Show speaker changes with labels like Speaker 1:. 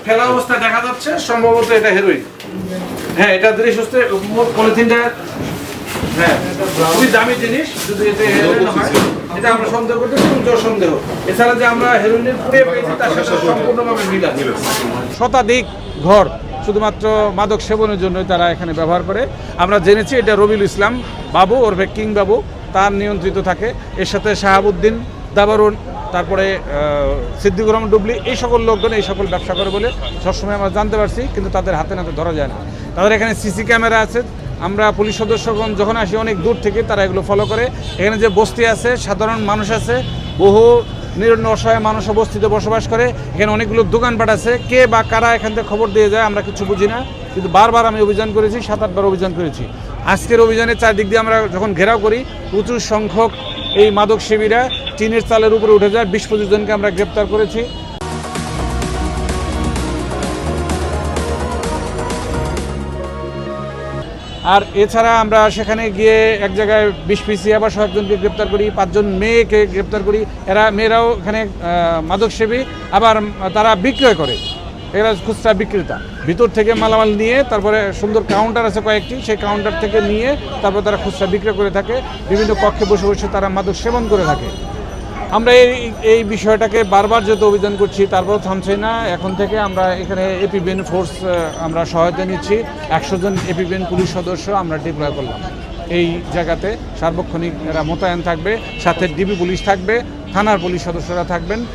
Speaker 1: ফেলা অবস্থা দেখা যাচ্ছে, সম্ভবত এটা হেরোইন। হ্যাঁ, এটা ধীরে সুস্থে পলিথিনটা, হ্যাঁ খুবই দামি জিনিস। যদি এটা হেরোইন হয়, এটা আমরা সন্দেহ করতেছি, জোর সন্দেহ। এছাড়া যে আমরা হেরোইনের পুড়ে পেয়েছি তার সাথে সম্পূর্ণভাবে মিল আছে। শতাধিক ঘর শুধুমাত্র মাদক সেবনের জন্য তারা এখানে ব্যবহার করে। আমরা জেনেছি এটা রবিউল ইসলাম বাবু ওরফে কিং বাবু তার নিয়ন্ত্রিত থাকে। এর সাথে শাহাবুদ্দিন, দাবারুন, তারপরে সিদ্দিকুর রহমান ডুবলি, এই সকল লোকজন এই সকল ব্যবসা করে বলে সবসময় আমরা জানতে পারছি, কিন্তু তাদের হাতে নাতে ধরা যায় না। তাদের এখানে সিসি ক্যামেরা আছে। আমরা পুলিশ সদস্যগণ যখন আসি অনেক দূর থেকে তারা এগুলো ফলো করে। এখানে যে বস্তি আছে, সাধারণ মানুষ আছে, বহু নিরন্ন অসহায় মানুষও বস্তিতে বসবাস করে। এখানে অনেকগুলো দোকানপাট আছে। কে বা কারা এখান থেকে খবর দিয়ে যায় আমরা কিছু বুঝি না, কিন্তু বারবার আমি অভিযান করেছি, 7-8 বার অভিযান করেছি। আজকের অভিযানে চারদিক দিয়ে আমরা যখন ঘেরাও করি, প্রচুর সংখ্যক এই মাদক সেবীরা টিনের চালের উপরে উঠে যায়। 20-25 জনকে আমরা গ্রেপ্তার করেছি। আর এছাড়া আমরা সেখানে গিয়ে এক জায়গায় 20 পিসি আবার 100 জনকে গ্রেপ্তার করি, 5 জন মেয়েকে গ্রেপ্তার করি। মেয়েরাও এখানে মাদক সেবী, আবার তারা বিক্রয় করে। এরা খুচরা বিক্রেতা, ভিতর থেকে মালামাল নিয়ে তারপরে সুন্দর কাউন্টার আছে কয়েকটি, সেই কাউন্টার থেকে নিয়ে তারপর তারা খুচরা বিক্রয় করে থাকে। বিভিন্ন কক্ষে বসে বসে তারা মাদক সেবন করে থাকে। আমরা এই বিষয়টাকে বারবার যেহেতু অভিযান করছি, তারপর থামছে না। এখন থেকে আমরা এখানে এপিবিএন ফোর্স আমরা সহায়তা নিচ্ছি। 100 জন এপিবিএন পুলিশ সদস্য আমরা ডিপ্লয় করলাম এই জায়গাতে। সার্বক্ষণিক এরা মোতায়েন থাকবে, সাথে ডিবি পুলিশ থাকবে, থানার পুলিশ সদস্যরা থাকবেন।